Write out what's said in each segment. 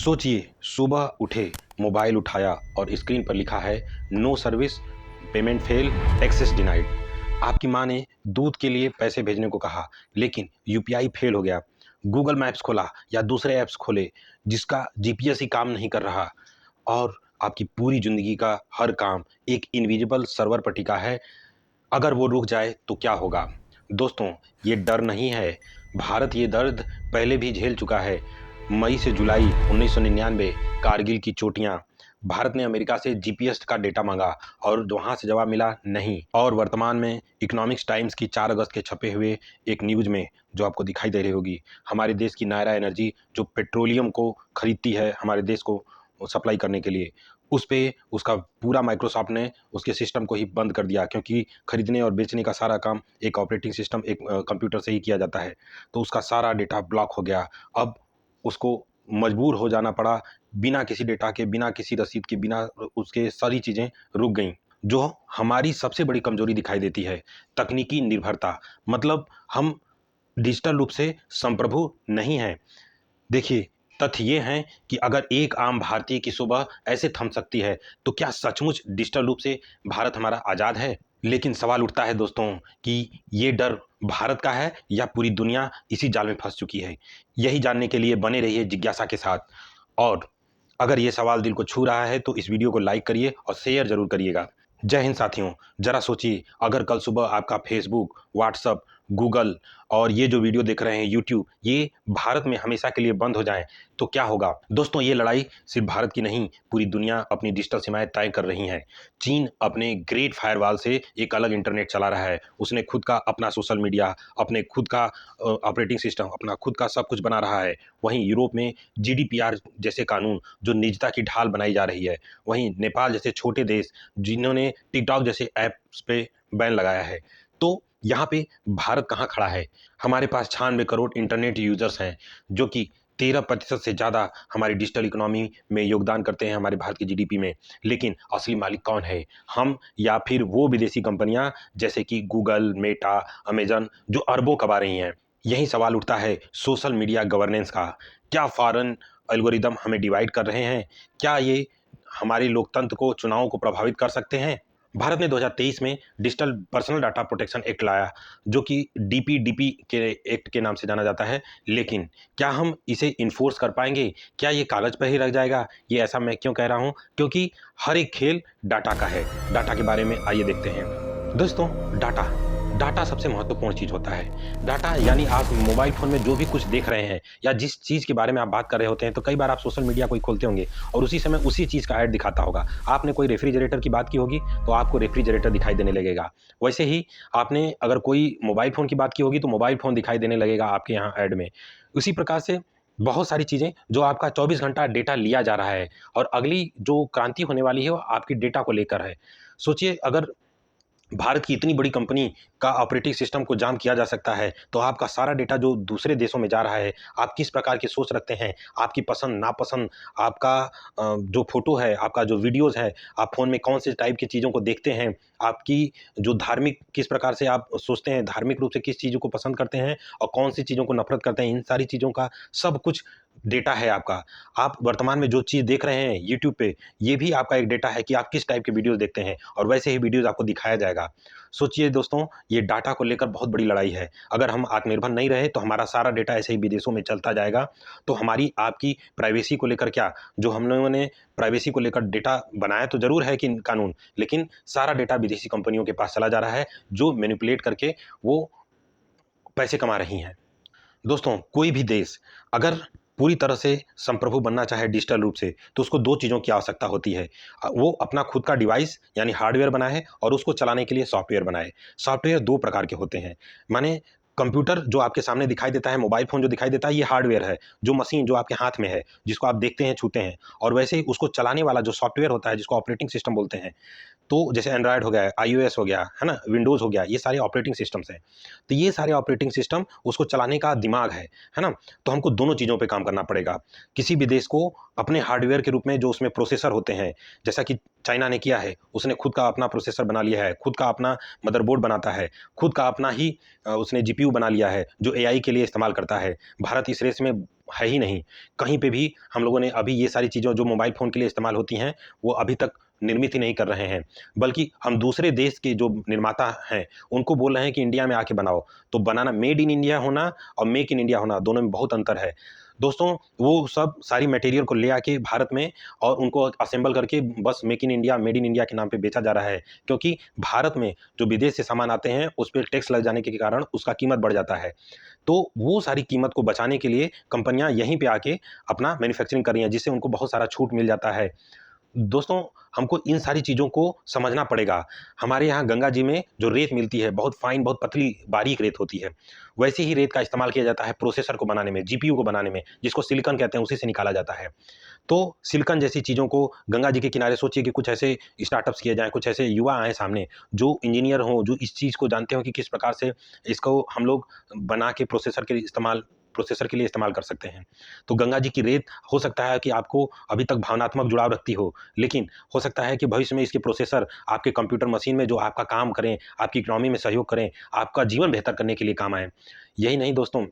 सोचिए, सुबह उठे, मोबाइल उठाया और स्क्रीन पर लिखा है no service, payment fail, access denied. आपकी माँ ने दूध के लिए पैसे भेजने को कहा, लेकिन यूपीआई फेल हो गया। गूगल मैप्स खोला या दूसरे ऐप्स खोले, जिसका जीपीएस ही काम नहीं कर रहा। और आपकी पूरी जिंदगी का हर काम एक इनविजिबल सर्वर पर टिका है। अगर वो रुक जाए तो क्या होगा? दोस्तों, ये डर नहीं है। भारत ये दर्द पहले भी झेल चुका है। मई से जुलाई 1999, कारगिल की चोटियां। भारत ने अमेरिका से जीपीएस का डेटा मांगा और वहां से जवाब मिला नहीं। और वर्तमान में इकोनॉमिक्स टाइम्स की 4 अगस्त के छपे हुए एक न्यूज में जो आपको दिखाई दे रही होगी, हमारे देश की नायरा एनर्जी जो पेट्रोलियम को खरीदती है हमारे देश को सप्लाई करने के लिए, उस पे उसका पूरा माइक्रोसॉफ्ट ने उसके सिस्टम को ही बंद कर दिया, क्योंकि खरीदने और बेचने का सारा काम एक ऑपरेटिंग सिस्टम एक कंप्यूटर से ही किया जाता है। तो उसका सारा डेटा ब्लॉक हो गया। अब उसको मजबूर हो जाना पड़ा, बिना किसी डेटा के, बिना किसी रसीद के, बिना उसके सारी चीज़ें रुक गईं। जो हमारी सबसे बड़ी कमजोरी दिखाई देती है, तकनीकी निर्भरता। मतलब हम डिजिटल रूप से संप्रभु नहीं हैं। देखिए, तथ्य ये हैं कि अगर एक आम भारतीय की सुबह ऐसे थम सकती है, तो क्या सचमुच डिजिटल रूप से भारत हमारा आज़ाद है? लेकिन सवाल उठता है दोस्तों कि ये डर भारत का है या पूरी दुनिया इसी जाल में फंस चुकी है? यही जानने के लिए बने रहिए जिज्ञासा के साथ। और अगर ये सवाल दिल को छू रहा है तो इस वीडियो को लाइक करिए और शेयर जरूर करिएगा। जय हिंद साथियों। जरा सोचिए, अगर कल सुबह आपका फेसबुक, व्हाट्सअप, गूगल और ये जो वीडियो देख रहे हैं यूट्यूब, ये भारत में हमेशा के लिए बंद हो जाएं, तो क्या होगा? दोस्तों, ये लड़ाई सिर्फ भारत की नहीं, पूरी दुनिया अपनी डिजिटल सीमाएं तय कर रही है। चीन अपने ग्रेट फायरवॉल से एक अलग इंटरनेट चला रहा है। उसने खुद का अपना सोशल मीडिया, अपने खुद का ऑपरेटिंग सिस्टम, अपना खुद का सब कुछ बना रहा है। वहीं यूरोप में जीडीपीआर जैसे कानून जो निजता की ढाल बनाई जा रही है। वहीं नेपाल जैसे छोटे देश जिन्होंने टिकटॉक जैसे ऐप्स पे बैन लगाया है। तो यहाँ पे भारत कहाँ खड़ा है? हमारे पास 96 करोड़ इंटरनेट यूजर्स हैं, जो कि 13% से ज़्यादा हमारी डिजिटल इकोनॉमी में योगदान करते हैं, हमारे भारत की जीडीपी में। लेकिन असली मालिक कौन है? हम या फिर वो विदेशी कंपनियां जैसे कि गूगल, मेटा, अमेजन, जो अरबों कमा रही हैं? यही सवाल उठता है सोशल मीडिया गवर्नेंस का। क्या फॉरेन एल्गोरिदम हमें डिवाइड कर रहे हैं? क्या ये हमारे लोकतंत्र को, चुनावों को प्रभावित कर सकते हैं? भारत ने 2023 में digital personal data protection act लाया, जो कि डीपीडीपी के एक्ट के नाम से जाना जाता है। लेकिन क्या हम इसे इन्फोर्स कर पाएंगे? क्या ये कागज पर ही रह जाएगा? ये ऐसा मैं क्यों कह रहा हूं? क्योंकि हर एक खेल डाटा का है। डाटा के बारे में आइए देखते हैं। दोस्तों, डाटा डाटा सबसे महत्वपूर्ण चीज होता है। डाटा यानी आप मोबाइल फोन में जो भी कुछ देख रहे हैं या जिस चीज के बारे में आप बात कर रहे होते हैं, तो कई बार आप सोशल मीडिया कोई खोलते होंगे और उसी समय उसी चीज का ऐड दिखाता होगा। आपने कोई रेफ्रिजरेटर की बात की होगी तो आपको रेफ्रिजरेटर दिखाई देने लगेगा। वैसे ही आपने अगर कोई मोबाइल फोन की बात की होगी तो मोबाइल फोन दिखाई देने लगेगा आपके यहाँ ऐड में। उसी प्रकार से बहुत सारी चीजें जो आपका 24 घंटा डेटा लिया जा रहा है, और अगली जो क्रांति होने वाली है वो आपकी डेटा को लेकर है। सोचिए, अगर भारत की इतनी बड़ी कंपनी का ऑपरेटिंग सिस्टम को जाम किया जा सकता है, तो आपका सारा डेटा जो दूसरे देशों में जा रहा है, आप किस प्रकार की सोच रखते हैं, आपकी पसंद नापसंद, आपका जो फोटो है, आपका जो वीडियोस है, आप फोन में कौन से टाइप की चीज़ों को देखते हैं, आपकी जो धार्मिक किस प्रकार से आप सोचते हैं, धार्मिक रूप से किस चीज़ों को पसंद करते हैं और कौन सी चीज़ों को नफरत करते हैं, इन सारी चीज़ों का सब कुछ डेटा है आपका। आप वर्तमान में जो चीज़ देख रहे हैं यूट्यूब पे, ये भी आपका एक डेटा है कि आप किस टाइप के वीडियोस देखते हैं, और वैसे ही वीडियोस आपको दिखाया जाएगा। सोचिए दोस्तों, ये डाटा को लेकर बहुत बड़ी लड़ाई है। अगर हम आत्मनिर्भर नहीं रहे तो हमारा सारा डेटा ऐसे ही विदेशों में चलता जाएगा। तो हमारी आपकी प्राइवेसी को लेकर क्या, जो हम लोगों ने प्राइवेसी को लेकर डेटा बनाया तो जरूर है कि कानून, लेकिन सारा डेटा विदेशी कंपनियों के पास चला जा रहा है, जो मैनिपुलेट करके वो पैसे कमा रही हैं। दोस्तों, कोई भी देश अगर पूरी तरह से संप्रभु बनना चाहे डिजिटल रूप से, तो उसको 2 चीज़ों की आवश्यकता होती है। वो अपना खुद का डिवाइस यानी हार्डवेयर बनाए और उसको चलाने के लिए सॉफ्टवेयर बनाए। सॉफ्टवेयर 2 प्रकार के होते हैं। माने कंप्यूटर जो आपके सामने दिखाई देता है, मोबाइल फ़ोन जो दिखाई देता है, ये हार्डवेयर है। जो मशीन जो आपके हाथ में है, जिसको आप देखते हैं, छूते हैं, और वैसे ही उसको चलाने वाला जो सॉफ्टवेयर होता है, जिसको ऑपरेटिंग सिस्टम बोलते हैं। तो जैसे एंड्रॉयड हो गया, आईओएस हो गया, है ना, विंडोज़ हो गया, ये सारे ऑपरेटिंग सिस्टम्स हैं। तो ये सारे ऑपरेटिंग सिस्टम उसको चलाने का दिमाग है ना? तो हमको दोनों चीज़ों पे काम करना पड़ेगा। किसी भी देश को अपने हार्डवेयर के रूप में जो उसमें प्रोसेसर होते हैं, जैसा कि चाइना ने किया है, उसने खुद का अपना प्रोसेसर बना लिया है, खुद का अपना मदरबोर्ड बनाता है, खुद का अपना ही उसने जीपीयू बना लिया है जो एआई के लिए इस्तेमाल करता है। भारत इस रेस में है ही नहीं। कहीं पे भी हम लोगों ने अभी ये सारी चीज़ें जो मोबाइल फ़ोन के लिए इस्तेमाल होती हैं, वो अभी तक निर्मित ही नहीं कर रहे हैं। बल्कि हम दूसरे देश के जो निर्माता हैं, उनको बोल रहे हैं कि इंडिया में आके बनाओ। तो बनाना मेड इन इंडिया होना और मेक इन इंडिया होना, दोनों में बहुत अंतर है। दोस्तों, वो सब सारी मटेरियल को ले आके भारत में और उनको असेंबल करके बस make in India, made in India के नाम पे बेचा जा रहा है। क्योंकि भारत में जो विदेश से सामान आते हैं, उस पे टैक्स लग जाने के कारण उसका कीमत बढ़ जाता है। तो वो सारी कीमत को बचाने के लिए कंपनियाँ यहीं पे आके अपना मैन्युफैक्चरिंग कर रही हैं, जिससे उनको बहुत सारा छूट मिल जाता है। दोस्तों, हमको इन सारी चीज़ों को समझना पड़ेगा। हमारे यहाँ गंगा जी में जो रेत मिलती है, बहुत फाइन, बहुत पतली, बारीक रेत होती है। वैसे ही रेत का इस्तेमाल किया जाता है प्रोसेसर को बनाने में, जीपीयू को बनाने में, जिसको सिलिकॉन कहते हैं, उसी से निकाला जाता है। तो सिलिकॉन जैसी चीज़ों को गंगा जी के किनारे सोचिए कि कुछ ऐसे स्टार्टअप्स किए जाएँ, कुछ ऐसे युवा आएँ सामने, जो इंजीनियर हों, जो इस चीज़ को जानते हों कि किस प्रकार से इसको हम लोग बना के प्रोसेसर के लिए इस्तेमाल कर सकते हैं। तो गंगा जी की रेत हो सकता है कि आपको अभी तक भावनात्मक जुड़ाव रखती हो, लेकिन हो सकता है कि भविष्य में इसके प्रोसेसर आपके कंप्यूटर मशीन में जो आपका काम करें, आपकी इकोनॉमी में सहयोग करें, आपका जीवन बेहतर करने के लिए काम आएँ। यही नहीं दोस्तों,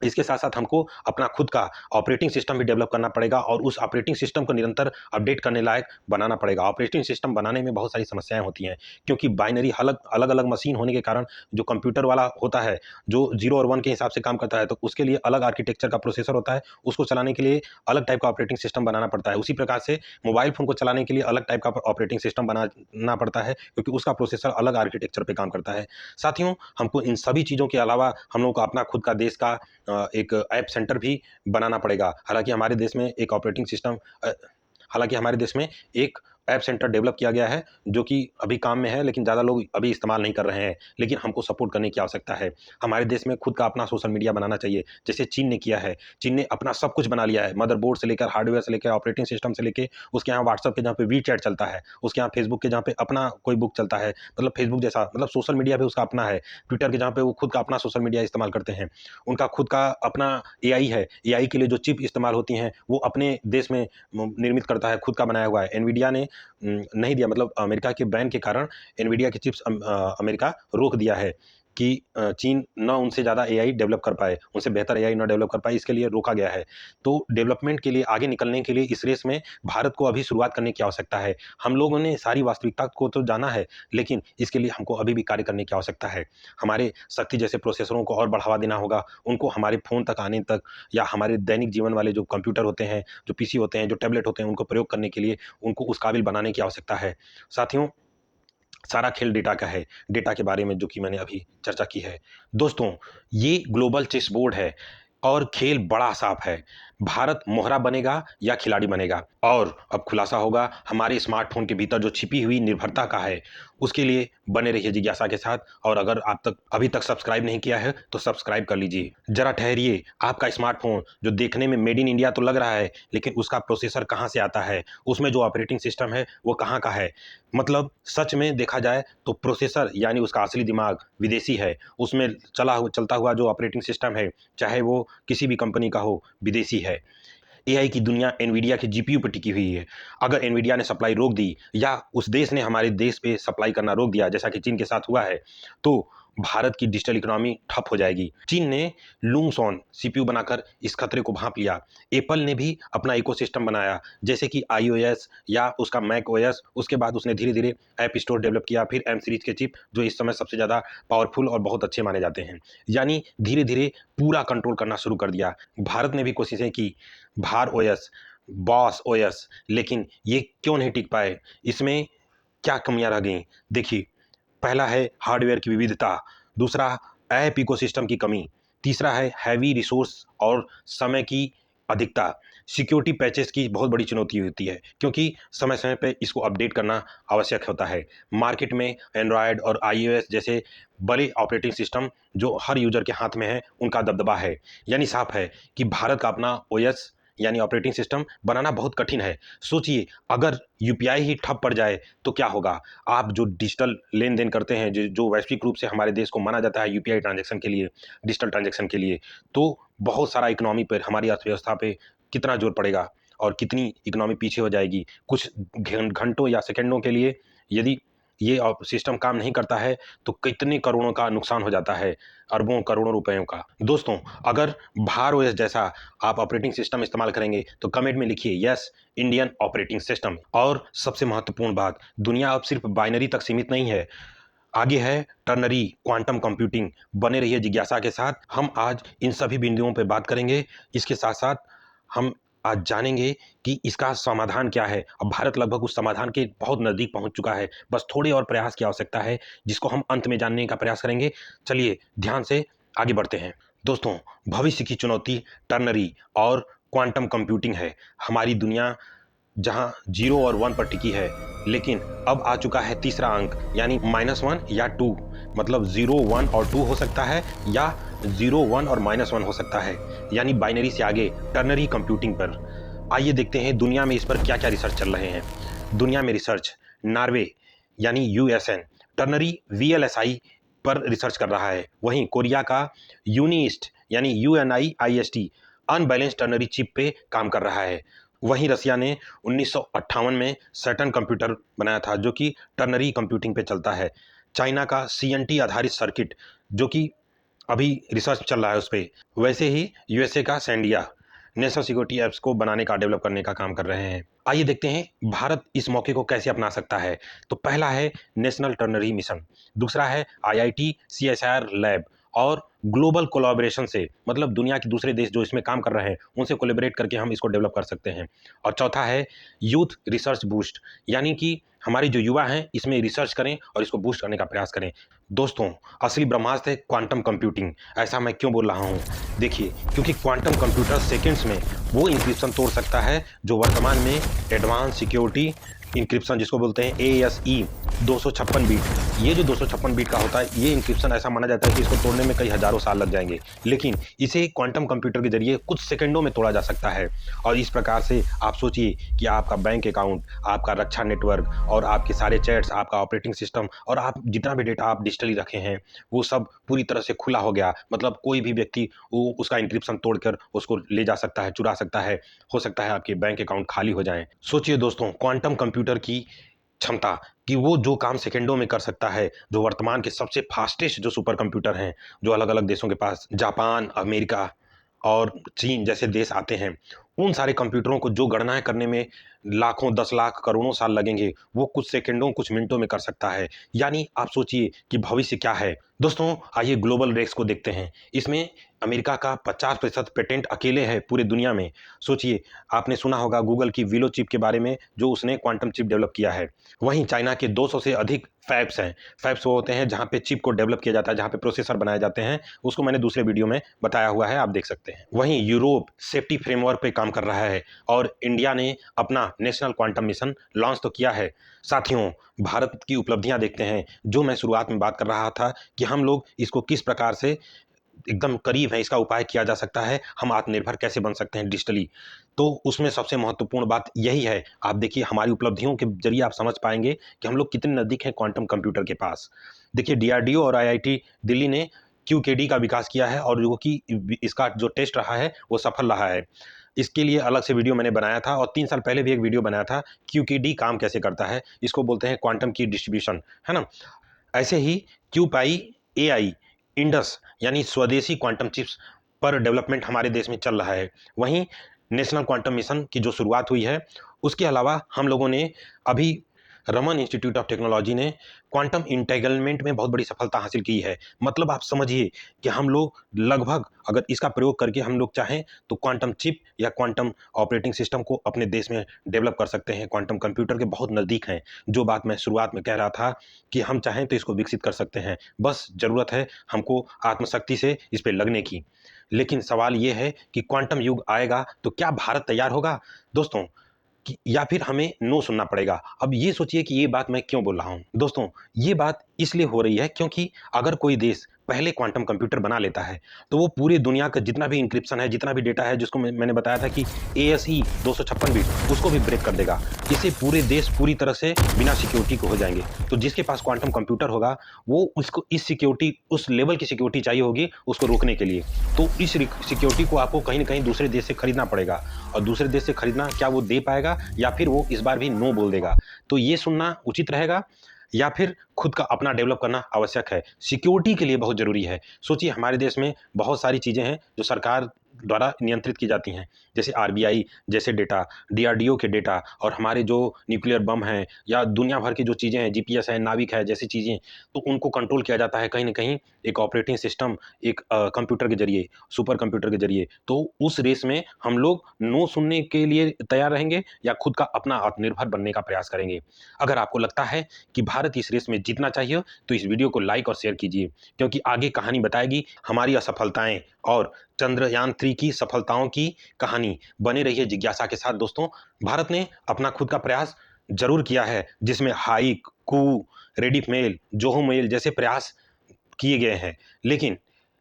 इसके साथ-साथ हमको अपना खुद का ऑपरेटिंग सिस्टम भी डेवलप करना पड़ेगा और उस ऑपरेटिंग सिस्टम को निरंतर अपडेट करने लायक बनाना पड़ेगा। ऑपरेटिंग सिस्टम बनाने में बहुत सारी समस्याएँ होती हैं, क्योंकि बाइनरी अलग-अलग मशीन होने के कारण जो कंप्यूटर वाला होता है, जो 0 और 1 के हिसाब से काम करता है, तो उसके लिए अलग आर्किटेक्चर का प्रोसेसर होता है, उसको चलाने के लिए अलग टाइप का ऑपरेटिंग सिस्टम बनाना पड़ता है। उसी प्रकार से मोबाइल फ़ोन को चलाने के लिए अलग टाइप का ऑपरेटिंग सिस्टम बनाना पड़ता है, क्योंकि उसका प्रोसेसर अलग आर्किटेक्चर पे काम करता है। साथियों, हमको इन सभी चीज़ों के अलावा हम लोगों को अपना खुद का देश का एक ऐप सेंटर भी बनाना पड़ेगा। हालाँकि हमारे देश में एक ऐप सेंटर डेवलप किया गया है, जो कि अभी काम में है, लेकिन ज़्यादा लोग अभी इस्तेमाल नहीं कर रहे हैं। लेकिन हमको सपोर्ट करने की आवश्यकता है। हमारे देश में खुद का अपना सोशल मीडिया बनाना चाहिए, जैसे चीन ने किया है। चीन ने अपना सब कुछ बना लिया है, मदरबोर्ड से लेकर, हार्डवेयर से लेकर, ऑपरेटिंग सिस्टम से लेके, उसके यहाँ व्हाट्सएप के जहाँ पे वी चैट चलता है, उसके यहाँ फेसबुक के जहाँ पे अपना कोई बुक चलता है, मतलब फेसबुक जैसा, मतलब सोशल मीडिया भी उसका अपना है। ट्विटर के जहाँ पे वो खुद का अपना सोशल मीडिया इस्तेमाल करते हैं। उनका खुद का अपना एआई है। एआई के लिए जो चिप इस्तेमाल होती हैं, वो अपने देश में निर्मित करता है, खुद का बनाया हुआ है। एनवीडिया ने नहीं दिया, मतलब अमेरिका के बैन के कारण एनवीडिया की चिप्स अमेरिका रोक दिया है कि चीन ना उनसे ज़्यादा एआई डेवलप कर पाए, उनसे बेहतर एआई ना डेवलप कर पाए, इसके लिए रोका गया है। तो डेवलपमेंट के लिए, आगे निकलने के लिए इस रेस में भारत को अभी शुरुआत करने की आवश्यकता है। हम लोगों ने सारी वास्तविकता को तो जाना है, लेकिन इसके लिए हमको अभी भी कार्य करने की आवश्यकता है। हमारे शक्ति जैसे प्रोसेसरों को और बढ़ावा देना होगा, उनको हमारे फ़ोन तक आने तक, या हमारे दैनिक जीवन वाले जो कंप्यूटर होते हैं, जो पीसी होते हैं, जो टैबलेट होते हैं, उनको प्रयोग करने के लिए उनको उस काबिल बनाने की आवश्यकता है। साथियों, सारा खेल डेटा का है। डेटा के बारे में जो कि मैंने अभी चर्चा की है। दोस्तों, ये ग्लोबल चेस बोर्ड है और खेल बड़ा साफ है। भारत मोहरा बनेगा या खिलाड़ी बनेगा? और अब खुलासा होगा हमारे स्मार्टफ़ोन के भीतर जो छिपी हुई निर्भरता का है, उसके लिए बने रहिए जिज्ञासा के साथ। और अगर आप अभी तक सब्सक्राइब नहीं किया है, तो सब्सक्राइब कर लीजिए। ज़रा ठहरिए, आपका स्मार्टफ़ोन जो देखने में मेड इन इंडिया तो लग रहा है, लेकिन उसका प्रोसेसर कहाँ से आता है? उसमें जो ऑपरेटिंग सिस्टम है, वो कहाँ का है? मतलब सच में देखा जाए तो प्रोसेसर यानी उसका असली दिमाग विदेशी है। उसमें चलता हुआ जो ऑपरेटिंग सिस्टम है, चाहे वो किसी भी कंपनी का हो, विदेशी है। एआई की दुनिया एनवीडिया के जीपीयू पे टिकी हुई है। अगर एनवीडिया ने सप्लाई रोक दी, या उस देश ने हमारे देश पे सप्लाई करना रोक दिया, जैसा कि चीन के साथ हुआ है, तो भारत की डिजिटल इकोनॉमी ठप हो जाएगी। चीन ने लूंगसॉन सीपीयू बनाकर इस खतरे को भांप लिया। एप्पल ने भी अपना इकोसिस्टम बनाया, जैसे कि आईओएस या उसका मैक ओएस। उसके बाद उसने धीरे-धीरे ऐप स्टोर डेवलप किया, फिर एम सीरीज के चिप, जो इस समय सबसे ज़्यादा पावरफुल और बहुत अच्छे माने जाते हैं। यानी धीरे-धीरे पूरा कंट्रोल करना शुरू कर दिया। भारत ने भी कोशिशें की, भार ओएस, बॉस ओएस, लेकिन ये क्यों नहीं टिक पाए? इसमें क्या कमियां रह गईं? देखिए, पहला है हार्डवेयर की विविधता, दूसरा ऐप इकोसिस्टम की कमी, तीसरा है हैवी रिसोर्स और समय की अधिकता। सिक्योरिटी पैचेस की बहुत बड़ी चुनौती होती है, क्योंकि समय-समय पे इसको अपडेट करना आवश्यक होता है। मार्केट में एंड्रॉयड और आईओएस जैसे बड़े ऑपरेटिंग सिस्टम जो हर यूजर के हाथ में है, उनका दबदबा है। यानी साफ है कि भारत का अपना ओएस यानी ऑपरेटिंग सिस्टम बनाना बहुत कठिन है। सोचिए, अगर यूपीआई ही ठप पड़ जाए तो क्या होगा? आप जो डिजिटल लेन-देन करते हैं, जो वैश्विक रूप से हमारे देश को माना जाता है यूपीआई ट्रांज़ैक्शन के लिए, डिजिटल ट्रांज़ैक्शन के लिए, तो बहुत सारा इकोनॉमी पर, हमारी अर्थव्यवस्था पे कितना ज़ोर पड़ेगा। और कितनी इकोनॉमी पीछे हो जाएगी। कुछ घंटों या सेकंडों के लिए यदि ये सिस्टम काम नहीं करता है तो कितने करोड़ों का नुकसान हो जाता है, अरबों करोड़ों रुपयों का। दोस्तों, अगर भार ओएस जैसा आप ऑपरेटिंग सिस्टम इस्तेमाल करेंगे तो कमेंट में लिखिए यस इंडियन ऑपरेटिंग सिस्टम। और सबसे महत्वपूर्ण बात, दुनिया अब सिर्फ बाइनरी तक सीमित नहीं है, आगे है टर्नरी क्वांटम कंप्यूटिंग। बने रहिए जिज्ञासा के साथ, हम आज इन सभी बिंदुओं पर बात करेंगे। इसके साथ साथ हम आज जानेंगे कि इसका समाधान क्या है। अब भारत लगभग उस समाधान के बहुत नज़दीक पहुंच चुका है, बस थोड़े और प्रयास की आवश्यकता है, जिसको हम अंत में जानने का प्रयास करेंगे। चलिए ध्यान से आगे बढ़ते हैं। दोस्तों, भविष्य की चुनौती टर्नरी और क्वांटम कंप्यूटिंग है। हमारी दुनिया जहां 0 और 1 पर टिकी है, लेकिन अब आ चुका है तीसरा अंक, यानी -1 या 2। मतलब 0, 1 और 2 हो सकता है, या 0, 1 और -1 हो सकता है, यानी बाइनरी से आगे टर्नरी कंप्यूटिंग पर। आइए देखते हैं दुनिया में इस पर क्या क्या रिसर्च चल रहे हैं। दुनिया में रिसर्च, नॉर्वे यानी यूएसएन टर्नरी VLSI पर रिसर्च कर रहा है। वहीं कोरिया का यूनिस्ट यानी UNIST अनबैलेंस टर्नरी चिप पे काम कर रहा है। वहीं रसिया ने 1958 में सैटर्न कंप्यूटर बनाया था, जो कि टर्नरी कंप्यूटिंग पे चलता है। चाइना का CNT आधारित सर्किट, जो कि अभी रिसर्च चल रहा है उस पर। वैसे ही यूएसए का सैंडिया नेशनल सिक्योरिटी एप्स को बनाने का, डेवलप करने का काम कर रहे हैं। आइए देखते हैं भारत इस मौके को कैसे अपना सकता है। तो पहला है नेशनल टर्नरी मिशन, दूसरा है IIT CSIR लैब, और ग्लोबल कोलैबोरेशन से, मतलब दुनिया के दूसरे देश जो इसमें काम कर रहे हैं उनसे कोलैबोरेट करके हम इसको डेवलप कर सकते हैं। और चौथा है यूथ रिसर्च बूस्ट, यानी कि हमारे जो युवा हैं इसमें रिसर्च करें और इसको बूस्ट करने का प्रयास करें। दोस्तों, असली ब्रह्मास्त्र है क्वांटम कंप्यूटिंग। ऐसा मैं क्यों बोल रहा हूँ? देखिए, क्योंकि क्वांटम कंप्यूटर सेकंड्स में वो इंक्रिप्शन तोड़ सकता है जो वर्तमान में एडवांस सिक्योरिटी इंक्रिप्शन, जिसको बोलते हैं AES 256 बीट। ये जो 256 बीट का होता है, ये इंक्रिप्शन ऐसा माना जाता है कि इसको तोड़ने में कई हजारों साल लग जाएंगे, लेकिन इसे क्वांटम कंप्यूटर के जरिए कुछ सेकंडों में तोड़ा जा सकता है। और इस प्रकार से आप सोचिए कि आपका बैंक अकाउंट, आपका रक्षा नेटवर्क और आपके सारे चैट्स, आपका ऑपरेटिंग सिस्टम और आप जितना भी डेटा आप डिजिटली रखे हैं वो सब पूरी तरह से खुला हो गया। मतलब कोई भी व्यक्ति वो उसका इंक्रिप्शन तोड़कर उसको ले जा सकता है, चुरा सकता है। हो सकता है आपके बैंक अकाउंट खाली हो जाएं। सोचिए दोस्तों, क्वांटम कंप्यूटर की क्षमता कि वो जो काम सेकंडों में कर सकता है, जो वर्तमान के सबसे फास्टेस्ट जो सुपर कंप्यूटर हैं, जो अलग अलग देशों के पास, जापान, अमेरिका और चीन जैसे देश आते हैं, उन सारे कंप्यूटरों को जो गणनाएं करने में लाखों, 10 लाख, करोड़ों साल लगेंगे, वो कुछ सेकंडों, कुछ मिनटों में कर सकता है। यानी आप सोचिए कि भविष्य क्या है। दोस्तों, आइए ग्लोबल रेस को देखते हैं। इसमें अमेरिका का 50% पेटेंट अकेले है पूरे दुनिया में। सोचिए, आपने सुना होगा गूगल की विलो चिप के बारे में, जो उसने क्वांटम चिप डेवलप किया है। वहीं चाइना के 200 से अधिक फैब्स हैं। फैब्स वो होते हैं जहाँ पे चिप को डेवलप किया जाता है, जहाँ पे प्रोसेसर बनाए जाते हैं। उसको मैंने दूसरे वीडियो में बताया हुआ है, आप देख सकते हैं। वहीं यूरोप सेफ्टी फ्रेमवर्क पे काम कर रहा है और इंडिया ने अपना नेशनल क्वांटम मिशन लॉन्च तो किया है। साथियों, भारत की उपलब्धियां देखते हैं, जो मैं शुरुआत में बात कर रहा था कि हम लोग इसको किस प्रकार से एकदम करीब है, इसका उपाय किया जा सकता है, हम आत्मनिर्भर कैसे बन सकते हैं डिजिटली। तो उसमें सबसे महत्वपूर्ण बात यही है। आप देखिए, हमारी उपलब्धियों के जरिए आप समझ पाएंगे कि हम लोग कितने नज़दीक हैं क्वांटम कंप्यूटर के पास। देखिए, DRDO और IIT दिल्ली ने QKD का विकास किया है, और जो कि इसका जो टेस्ट रहा है वो सफल रहा है। इसके लिए अलग से वीडियो मैंने बनाया था, और 3 साल पहले भी एक वीडियो बनाया था, QKD काम कैसे करता है। इसको बोलते हैं क्वांटम की डिस्ट्रीब्यूशन, है ना। ऐसे ही क्यूपाई AI इंडस यानी स्वदेशी क्वांटम चिप्स पर डेवलपमेंट हमारे देश में चल रहा है। वहीं नेशनल क्वांटम मिशन की जो शुरुआत हुई है, उसके अलावा हम लोगों ने अभी रमन इंस्टीट्यूट ऑफ टेक्नोलॉजी ने क्वांटम इंटेग्रलमेंट में बहुत बड़ी सफलता हासिल की है। मतलब आप समझिए कि हम लोग लगभग, अगर इसका प्रयोग करके हम लोग चाहें तो क्वांटम चिप या क्वांटम ऑपरेटिंग सिस्टम को अपने देश में डेवलप कर सकते हैं। क्वांटम कंप्यूटर के बहुत नज़दीक हैं। जो बात मैं शुरुआत में कह रहा था कि हम चाहें तो इसको विकसित कर सकते हैं, बस ज़रूरत है हमको आत्मशक्ति से इस पर लगने की। लेकिन सवाल ये है कि क्वांटम युग आएगा तो क्या भारत तैयार होगा दोस्तों, या फिर हमें नो सुनना पड़ेगा? अब ये सोचिए कि ये बात मैं क्यों बोल रहा हूँ। दोस्तों, ये बात इसलिए हो रही है क्योंकि अगर कोई देश पहले क्वांटम कंप्यूटर बना लेता है तो वो पूरी दुनिया का जितना भी इंक्रिप्शन है, जितना भी डेटा है, जिसको मैंने बताया था कि ASE 256 बिट, उसको भी ब्रेक कर देगा। इससे पूरे देश पूरी तरह से बिना सिक्योरिटी के हो जाएंगे। तो जिसके पास क्वांटम कंप्यूटर होगा वो उसको इस सिक्योरिटी, उस लेवल की सिक्योरिटी चाहिए होगी उसको रोकने के लिए। तो इस सिक्योरिटी को आपको कहीं ना कहीं दूसरे देश से खरीदना पड़ेगा, और दूसरे देश से खरीदना क्या वो दे पाएगा, या फिर वो इस बार भी नो बोल देगा। तो ये सुनना उचित रहेगा, या फिर खुद का अपना डेवलप करना आवश्यक है। सिक्योरिटी के लिए बहुत ज़रूरी है। सोचिए हमारे देश में बहुत सारी चीज़ें हैं जो सरकार द्वारा नियंत्रित की जाती हैं, जैसे RBI जैसे डेटा, DRDO के डेटा, और हमारे जो न्यूक्लियर बम हैं या दुनिया भर की जो चीज़ें हैं, GPS है, नाविक है, जैसी चीज़ें, तो उनको कंट्रोल किया जाता है कहीं ना कहीं एक ऑपरेटिंग सिस्टम, एक कंप्यूटर के जरिए, सुपर कंप्यूटर के जरिए। तो उस रेस में हम लोग नो सुनने के लिए तैयार रहेंगे या खुद का अपना आत्मनिर्भर बनने का प्रयास करेंगे। अगर आपको लगता है कि भारत इस रेस में जीतना चाहिए तो इस वीडियो को लाइक और शेयर कीजिए, क्योंकि आगे कहानी बताएगी हमारी असफलताएं और चंद्रयान 3 की सफलताओं की कहानी। बने रहिए जिज्ञासा के साथ दोस्तों। भारत ने अपना खुद का प्रयास जरूर किया है, जिसमें हाइक, कू, रेडिफ मेल, जोहो मेल जैसे प्रयास किए गए हैं, लेकिन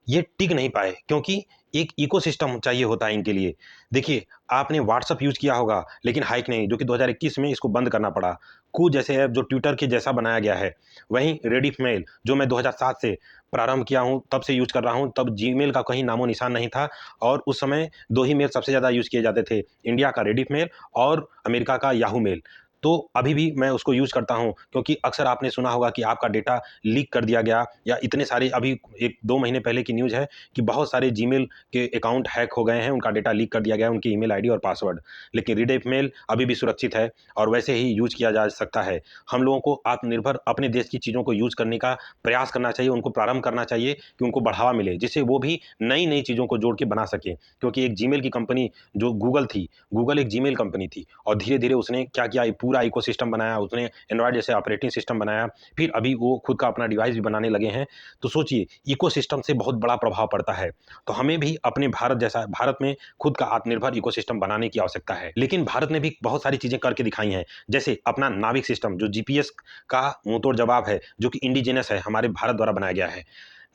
ये टिक नहीं पाए क्योंकि एक इकोसिस्टम चाहिए होता है इनके लिए। देखिए, आपने व्हाट्सअप यूज किया होगा लेकिन हाइक नहीं, जो कि 2021 में इसको बंद करना पड़ा। कू जैसे ऐप जो ट्विटर के जैसा बनाया गया है, वहीं रेडिफ मेल जो मैं 2007 से प्रारंभ किया हूं, तब से यूज कर रहा हूं, तब जीमेल का कहीं नामो निशान नहीं था, और उस समय दो ही मेल सबसे ज़्यादा यूज किए जाते थे, इंडिया का रेडिफ मेल और अमेरिका का याहू मेल। तो अभी भी मैं उसको यूज करता हूं, क्योंकि अक्सर आपने सुना होगा कि आपका डेटा लीक कर दिया गया, या इतने सारे, अभी 1-2 महीने पहले की न्यूज़ है कि बहुत सारे जीमेल के अकाउंट हैक हो गए हैं, उनका डेटा लीक कर दिया गया है, उनकी ईमेल आईडी और पासवर्ड। लेकिन रेडिफ मेल अभी भी सुरक्षित है और वैसे ही यूज किया जा सकता है। हम लोगों को आत्मनिर्भर अपने देश की चीज़ों को यूज करने का प्रयास करना चाहिए, उनको प्रारंभ करना चाहिए कि उनको बढ़ावा मिले, जिससे वो भी नई नई चीज़ों को जोड़ के बना सकें। क्योंकि एक जीमेल की कंपनी जो गूगल थी, गूगल एक जीमेल कंपनी थी, और धीरे धीरे उसने क्या किया, एक पूरा इकोसिस्टम बनाया, उसने एंड्रॉयड जैसे ऑपरेटिंग सिस्टम बनाया, फिर अभी वो खुद का अपना डिवाइस भी बनाने लगे हैं। तो सोचिए, इकोसिस्टम से बहुत बड़ा प्रभाव पड़ता है। तो हमें भी अपने भारत में खुद का आत्मनिर्भर इकोसिस्टम बनाने की आवश्यकता है। लेकिन भारत ने भी बहुत सारी चीजें करके दिखाई हैं, जैसे अपना नाविक सिस्टम जो GPS का मुंहतोड़ जवाब है, जो कि इंडिजिनस है, हमारे भारत द्वारा बनाया गया है।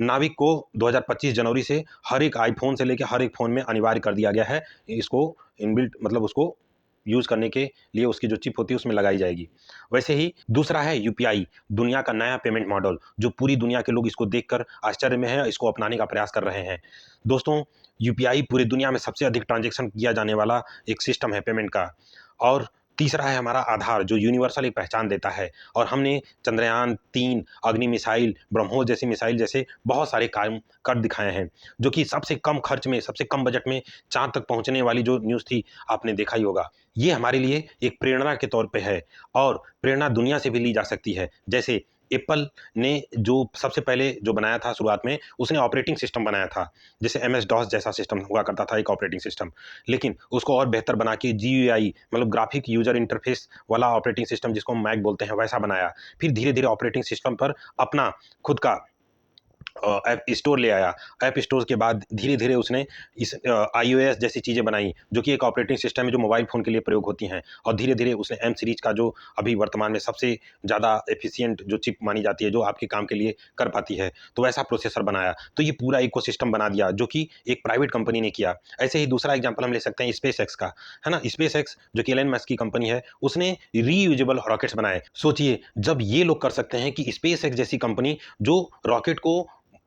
नाविक को 2025 जनवरी से हर एक आईफोन से लेकर हर एक फोन में अनिवार्य कर दिया गया है। इसको इनबिल्ट, मतलब उसको यूज करने के लिए उसकी जो चिप होती है उसमें लगाई जाएगी। वैसे ही दूसरा है UPI, दुनिया का नया पेमेंट मॉडल, जो पूरी दुनिया के लोग इसको देखकर आश्चर्य में है, इसको अपनाने का प्रयास कर रहे हैं। दोस्तों, UPI पूरी दुनिया में सबसे अधिक ट्रांजैक्शन किया जाने वाला एक सिस्टम है पेमेंट का। और तीसरा है हमारा आधार, जो यूनिवर्सल एक पहचान देता है। और हमने चंद्रयान 3, अग्नि मिसाइल, ब्रह्मोस जैसी मिसाइल जैसे बहुत सारे काम कर दिखाए हैं, जो कि सबसे कम खर्च में, सबसे कम बजट में चांद तक पहुंचने वाली जो न्यूज़ थी, आपने देखा ही होगा। ये हमारे लिए एक प्रेरणा के तौर पे है, और प्रेरणा दुनिया से भी ली जा सकती है। जैसे एप्पल ने जो सबसे पहले जो बनाया था शुरुआत में, उसने ऑपरेटिंग सिस्टम बनाया था, जैसे MS-DOS जैसा सिस्टम हुआ करता था, एक ऑपरेटिंग सिस्टम। लेकिन उसको और बेहतर बना के GUI, मतलब ग्राफिक यूजर इंटरफेस वाला ऑपरेटिंग सिस्टम, जिसको हम मैक बोलते हैं, वैसा बनाया। फिर धीरे धीरे ऑपरेटिंग सिस्टम पर अपना खुद का ऐप स्टोर ले आया। ऐप स्टोर के बाद धीरे धीरे उसने इस iOS जैसी चीज़ें बनाई, जो कि एक ऑपरेटिंग सिस्टम है जो मोबाइल फ़ोन के लिए प्रयोग होती हैं। और धीरे धीरे उसने M सीरीज का, जो अभी वर्तमान में सबसे ज़्यादा एफिशिएंट जो चिप मानी जाती है, जो आपके काम के लिए कर पाती है, तो वैसा प्रोसेसर बनाया। तो ये पूरा इकोसिस्टम बना दिया, जो कि एक प्राइवेट कंपनी ने किया। ऐसे ही दूसरा एग्जाम्पल हम ले सकते हैं SpaceX का, है ना। SpaceX जो कि एलन मस्क की कंपनी है, उसने रीयूजेबल रॉकेट्स बनाए। सोचिए, जब ये लोग कर सकते हैं कि SpaceX जैसी कंपनी जो रॉकेट को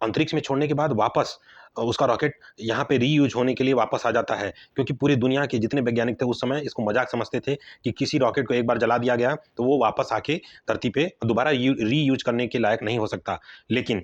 अंतरिक्ष में छोड़ने के बाद वापस उसका रॉकेट यहाँ पे रीयूज होने के लिए वापस आ जाता है, क्योंकि पूरी दुनिया के जितने वैज्ञानिक थे उस समय इसको मजाक समझते थे कि किसी रॉकेट को एक बार जला दिया गया तो वो वापस आके धरती पे दोबारा रीयूज करने के लायक नहीं हो सकता। लेकिन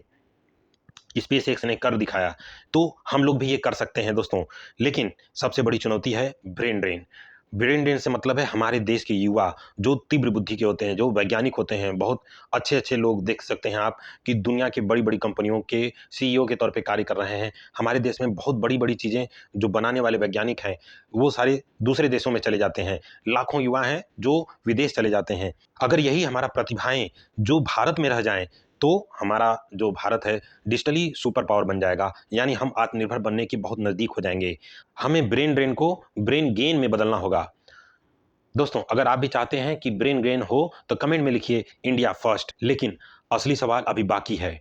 SpaceX ने कर दिखाया, तो हम लोग भी ये कर सकते हैं दोस्तों। लेकिन सबसे बड़ी चुनौती है ब्रेन ड्रेन। ब्रेन ड्रेन से मतलब है हमारे देश के युवा जो तीव्र बुद्धि के होते हैं, जो वैज्ञानिक होते हैं, बहुत अच्छे अच्छे लोग, देख सकते हैं आप कि दुनिया की बड़ी बड़ी कंपनियों के CEO के तौर पे कार्य कर रहे हैं। हमारे देश में बहुत बड़ी बड़ी चीज़ें जो बनाने वाले वैज्ञानिक हैं, वो सारे दूसरे देशों में चले जाते हैं। लाखों युवा हैं जो विदेश चले जाते हैं। अगर यही हमारा प्रतिभाएं जो भारत में रह जाएं, तो हमारा जो भारत है डिजिटली सुपर पावर बन जाएगा, यानी हम आत्मनिर्भर बनने के बहुत नज़दीक हो जाएंगे। हमें ब्रेन ड्रेन को ब्रेन गेन में बदलना होगा। दोस्तों, अगर आप भी चाहते हैं कि ब्रेन गेन हो तो कमेंट में लिखिए इंडिया फर्स्ट। लेकिन असली सवाल अभी बाकी है,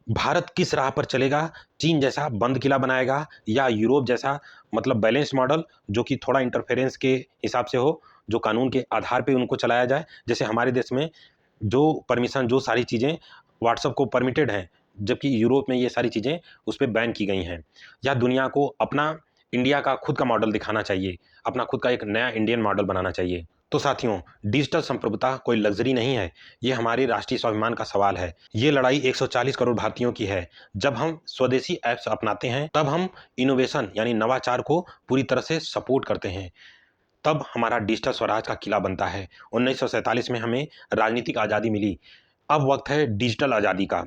भारत किस राह पर चलेगा? चीन जैसा बंद किला बनाएगा या यूरोप जैसा मतलब बैलेंस मॉडल जो कि थोड़ा इंटरफेरेंस के हिसाब से हो, जो कानून के आधार पे उनको चलाया जाए। जैसे हमारे देश में जो परमिशन, जो सारी चीज़ें व्हाट्सएप को परमिटेड हैं, जबकि यूरोप में ये सारी चीज़ें उस पे बैन की गई हैं। या दुनिया को अपना इंडिया का खुद का मॉडल दिखाना चाहिए, अपना खुद का एक नया इंडियन मॉडल बनाना चाहिए। तो साथियों, डिजिटल संप्रभुता कोई लग्जरी नहीं है, ये हमारे राष्ट्रीय स्वाभिमान का सवाल है। ये लड़ाई 140 करोड़ भारतीयों की है। जब हम स्वदेशी ऐप्स अपनाते हैं, तब हम इनोवेशन यानी नवाचार को पूरी तरह से सपोर्ट करते हैं, तब हमारा डिजिटल स्वराज का किला बनता है। 1947 में हमें राजनीतिक आज़ादी मिली, अब वक्त है डिजिटल आज़ादी का।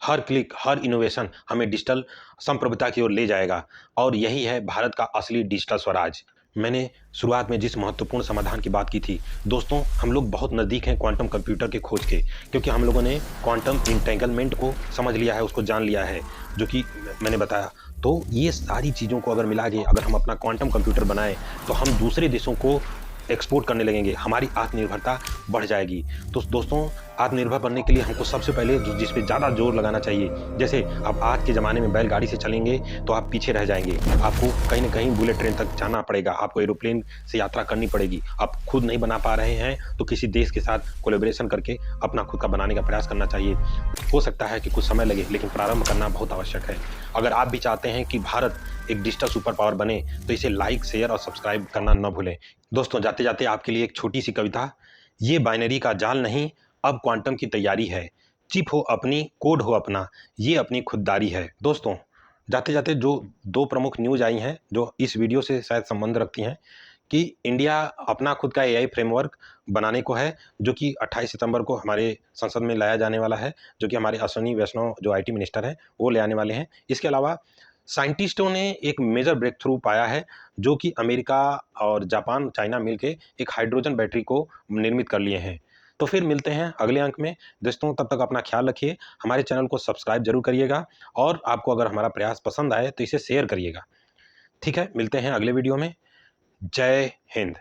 हर क्लिक, हर इनोवेशन हमें डिजिटल संप्रभुता की ओर ले जाएगा और यही है भारत का असली डिजिटल स्वराज। मैंने शुरुआत में जिस महत्वपूर्ण समाधान की बात की थी, दोस्तों हम लोग बहुत नज़दीक हैं क्वांटम कंप्यूटर के खोज के, क्योंकि हम लोगों ने क्वांटम इंटेंगलमेंट को समझ लिया है, उसको जान लिया है, जो कि मैंने बताया। तो ये सारी चीज़ों को अगर मिला के अगर हम अपना क्वांटम कंप्यूटर बनाएं, तो हम दूसरे देशों को एक्सपोर्ट करने लगेंगे, हमारी आत्मनिर्भरता बढ़ जाएगी। तो दोस्तों, आत्मनिर्भर बनने के लिए हमको सबसे पहले जिस पे ज़्यादा जोर लगाना चाहिए, जैसे अब आज के ज़माने में बैलगाड़ी से चलेंगे तो आप पीछे रह जाएंगे, आपको कहीं ना कहीं बुलेट ट्रेन तक जाना पड़ेगा, आपको एरोप्लेन से यात्रा करनी पड़ेगी। आप खुद नहीं बना पा रहे हैं तो किसी देश के साथ कोलेबोरेशन करके अपना खुद का बनाने का प्रयास करना चाहिए। हो सकता है कि कुछ समय लगे, लेकिन प्रारंभ करना बहुत आवश्यक है। अगर आप भी चाहते हैं कि भारत एक डिजिटल सुपर पावर बने, तो इसे लाइक, शेयर और सब्सक्राइब करना न भूलें। दोस्तों, जाते जाते आपके लिए एक छोटी सी कविता। ये बाइनरी का जाल नहीं, अब क्वांटम की तैयारी है। चिप हो अपनी, कोड हो अपना, ये अपनी खुददारी है। दोस्तों, जाते जाते जो दो प्रमुख न्यूज़ आई हैं जो इस वीडियो से शायद संबंध रखती हैं, कि इंडिया अपना खुद का एआई फ्रेमवर्क बनाने को है, जो कि 28 सितंबर को हमारे संसद में लाया जाने वाला है, जो कि हमारे अश्विनी वैष्णव जो आईटी मिनिस्टर हैं वो ले आने वाले हैं। इसके अलावा साइंटिस्टों ने एक मेजर ब्रेक थ्रू पाया है, जो कि अमेरिका और जापान, चाइना मिलके एक हाइड्रोजन बैटरी को निर्मित कर लिए हैं। तो फिर मिलते हैं अगले अंक में। दोस्तों, तब तक अपना ख्याल रखिए, हमारे चैनल को सब्सक्राइब जरूर करिएगा और आपको अगर हमारा प्रयास पसंद आए तो इसे शेयर करिएगा। ठीक है, मिलते हैं अगले वीडियो में। जय हिंद।